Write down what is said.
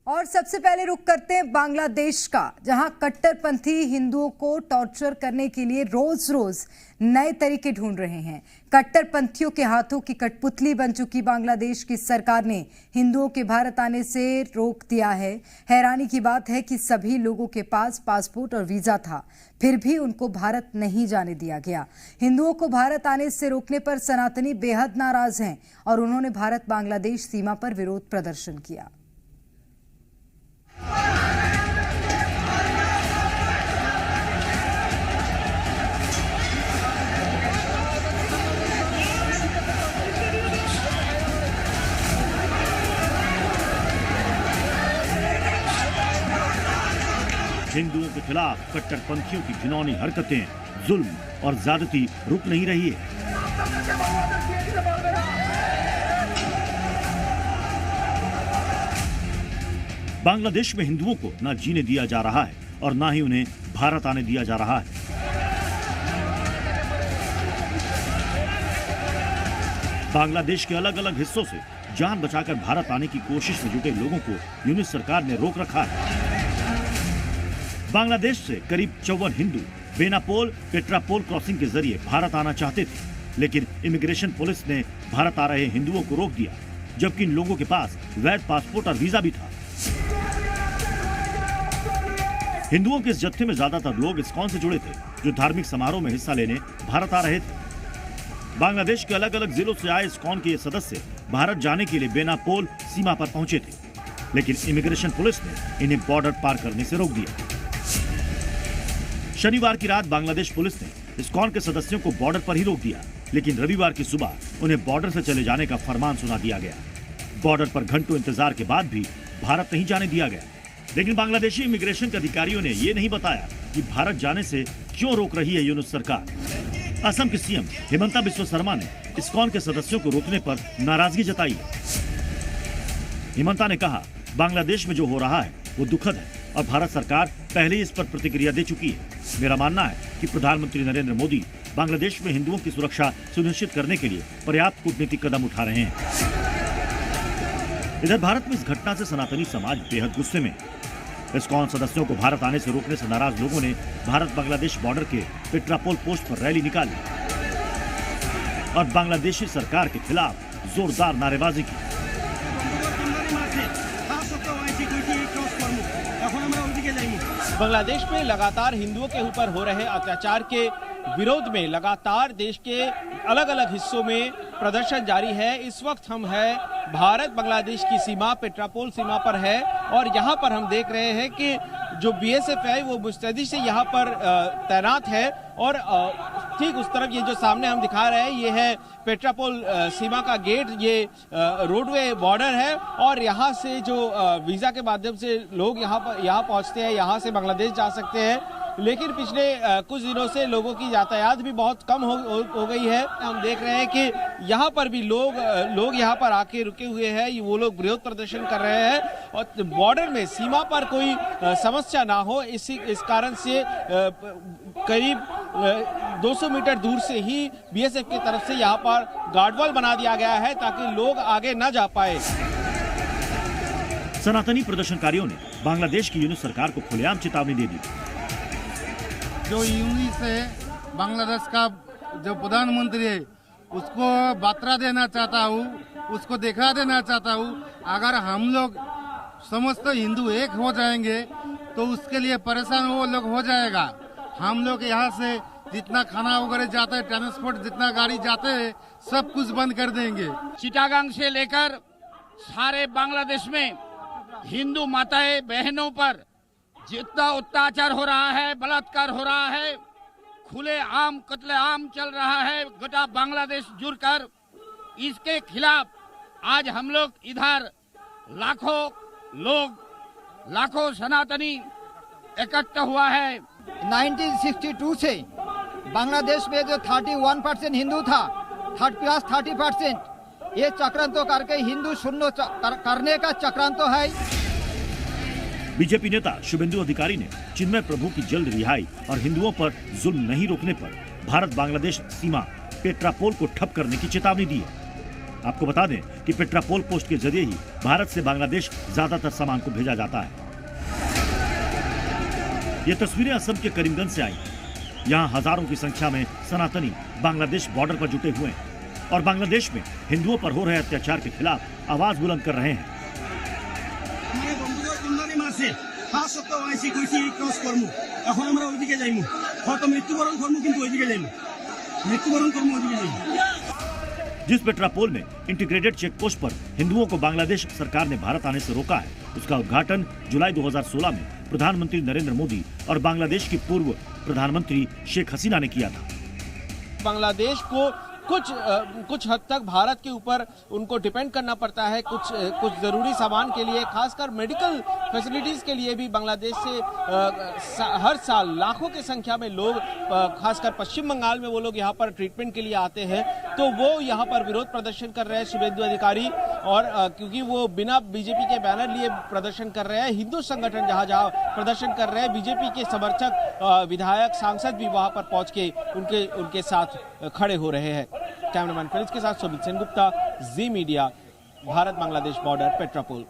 और सबसे पहले रुख करते हैं बांग्लादेश का, जहां कट्टरपंथी हिंदुओं को टॉर्चर करने के लिए रोज रोज नए तरीके ढूंढ रहे हैं। कट्टरपंथियों के हाथों की कठपुतली बन चुकी बांग्लादेश की सरकार ने हिंदुओं के भारत आने से रोक दिया है। हैरानी की बात है कि सभी लोगों के पास पासपोर्ट और वीजा था, फिर भी उनको भारत नहीं जाने दिया गया। हिंदुओं को भारत आने से रोकने पर सनातनी बेहद नाराज हैं और उन्होंने भारत बांग्लादेश सीमा पर विरोध प्रदर्शन किया। हिंदुओं के खिलाफ कट्टरपंथियों की घिनौनी हरकतें, जुल्म और ज्यादती रुक नहीं रही है। बांग्लादेश में हिंदुओं को न जीने दिया जा रहा है और न ही उन्हें भारत आने दिया जा रहा है। बांग्लादेश के अलग अलग हिस्सों से जान बचाकर भारत आने की कोशिश में जुटे लोगों को यूनिस सरकार ने रोक रखा है। बांग्लादेश से करीब 54 हिंदू बेनापोल पेट्रापोल क्रॉसिंग के जरिए भारत आना चाहते थे, लेकिन इमिग्रेशन पुलिस ने भारत आ रहे हिंदुओं को रोक दिया, जबकि इन लोगों के पास वैध पासपोर्ट और वीजा भी था। हिंदुओं के इस जत्थे में ज्यादातर लोग इस्कॉन से जुड़े थे, जो धार्मिक समारोह में हिस्सा लेने भारत आ रहे थे। बांग्लादेश के अलग अलग जिलों से आए इस्कॉन के ये सदस्य भारत जाने के लिए बेनापोल सीमा पर पहुंचे थे, लेकिन इमिग्रेशन पुलिस ने इन्हें बॉर्डर पार करने से रोक दिया। शनिवार की रात बांग्लादेश पुलिस ने इस्कॉन के सदस्यों को बॉर्डर पर ही रोक दिया, लेकिन रविवार की सुबह उन्हें बॉर्डर से चले जाने का फरमान सुना दिया गया। बॉर्डर पर घंटों इंतजार के बाद भी भारत नहीं जाने दिया गया। लेकिन बांग्लादेशी इमिग्रेशन के अधिकारियों ने यह नहीं बताया कि भारत जाने से क्यों रोक रही है यूनुस सरकार। असम के सीएम हिमंता बिस्वा शर्मा ने इस्कॉन के सदस्यों को रोकने पर नाराजगी जताई है। हिमंता ने कहा, बांग्लादेश में जो हो रहा है वो दुखद है और भारत सरकार पहले ही इस पर प्रतिक्रिया दे चुकी है। मेरा मानना है कि प्रधानमंत्री नरेंद्र मोदी बांग्लादेश में हिंदुओं की सुरक्षा सुनिश्चित करने के लिए पर्याप्त कूटनीतिक कदम उठा रहे हैं। इधर भारत में इस घटना से सनातनी समाज बेहद गुस्से में। इस्कॉन सदस्यों को भारत आने से रोकने से नाराज लोगों ने भारत बांग्लादेश बॉर्डर के पेट्रापोल पोस्ट पर रैली निकाली और बांग्लादेशी सरकार के खिलाफ जोरदार नारेबाजी की। बांग्लादेश में लगातार हिंदुओं के ऊपर हो रहे अत्याचार के विरोध में लगातार देश के अलग अलग हिस्सों में प्रदर्शन जारी है। इस वक्त हम हैं भारत बांग्लादेश की सीमा, पेट्रापोल सीमा पर है और यहाँ पर हम देख रहे हैं कि जो बीएसएफ है वो मुस्तैदी से यहाँ पर तैनात है और ठीक उस तरफ ये जो सामने हम दिखा रहे हैं ये है पेट्रापोल सीमा का गेट, ये रोडवे बॉर्डर है और यहाँ से जो वीजा के माध्यम से लोग यहाँ पहुँचते हैं, यहाँ से बांग्लादेश जा सकते हैं। लेकिन पिछले कुछ दिनों से लोगों की यातायात भी बहुत कम हो गई है। हम देख रहे हैं कि यहाँ पर भी लोग यहाँ पर आके रुके हुए हैं, वो लोग विरोध प्रदर्शन कर रहे हैं और बॉर्डर में सीमा पर कोई समस्या ना हो इस कारण से करीब 200 मीटर दूर से ही बीएसएफ की तरफ से यहाँ पर गार्डवॉल बना दिया गया है ताकि लोग आगे न जा पाए। सनातनी प्रदर्शनकारियों ने बांग्लादेश की यूनिस सरकार को खुलेआम चेतावनी दे दी। जो यूनिस है बांग्लादेश का जो प्रधानमंत्री है उसको बार्ता देना चाहता हूँ, उसको दिखा देना चाहता हूँ, अगर हम लोग समस्त हिंदू एक हो जाएंगे तो उसके लिए परेशान वो लोग हो जाएगा। हम लोग यहाँ से जितना खाना वगैरह जाता है, ट्रांसपोर्ट जितना गाड़ी जाते हैं, सब कुछ बंद कर देंगे। चिटागांग से लेकर सारे बांग्लादेश में हिंदू माताएं बहनों पर जितना अत्याचार हो रहा है, बलात्कार हो रहा है, खुले आम कत्लेआम चल रहा है, गोटा बांग्लादेश जुड़कर, इसके खिलाफ आज हम लोग इधर लाखों सनातनी इकट्ठा हुआ है। 1962 से बांग्लादेश में जो 31% हिंदू था, 30% ये चक्रांत करके हिंदू शून्य करने का चक्रांत है। बीजेपी नेता शुभेंदु अधिकारी ने चिन्मय प्रभु की जल्द रिहाई और हिंदुओं पर जुल्म नहीं रोकने पर भारत बांग्लादेश सीमा पेट्रापोल को ठप करने की चेतावनी दी है। आपको बता दें कि पेट्रापोल पोस्ट के जरिए ही भारत से बांग्लादेश ज्यादातर सामान को भेजा जाता है। ये तस्वीरें असम के करीमगंज से आई। यहाँ हजारों की संख्या में सनातनी बांग्लादेश बॉर्डर पर जुटे हुए हैं और बांग्लादेश में हिंदुओं पर हो रहे अत्याचार के खिलाफ आवाज बुलंद कर रहे हैं। जिस पेट्रापोल में इंटीग्रेटेड चेक पोस्ट पर हिंदुओं को बांग्लादेश सरकार ने भारत आने से रोका है, उसका उद्घाटन जुलाई 2016 में प्रधानमंत्री नरेंद्र मोदी और बांग्लादेश की पूर्व प्रधानमंत्री शेख हसीना ने किया था। बांग्लादेश को कुछ हद तक भारत के ऊपर उनको डिपेंड करना पड़ता है कुछ जरूरी सामान के लिए, खासकर मेडिकल फैसिलिटीज के लिए भी बांग्लादेश से हर साल लाखों की संख्या में लोग, खासकर पश्चिम बंगाल में वो लोग यहाँ पर ट्रीटमेंट के लिए आते हैं। तो वो यहाँ पर विरोध प्रदर्शन कर रहे हैं शुभेंदु अधिकारी, और क्योंकि वो बिना बीजेपी के बैनर लिए प्रदर्शन कर रहे हैं। हिंदू संगठन जहाँ जहाँ प्रदर्शन कर रहे हैं, बीजेपी के समर्थक विधायक सांसद भी वहाँ पर पहुँच के उनके साथ खड़े हो रहे हैं। कैमरामैन फिलिप्स के साथ सुमित सेनगुप्ता, जी मीडिया, भारत बांग्लादेश बॉर्डर, पेट्रापोल।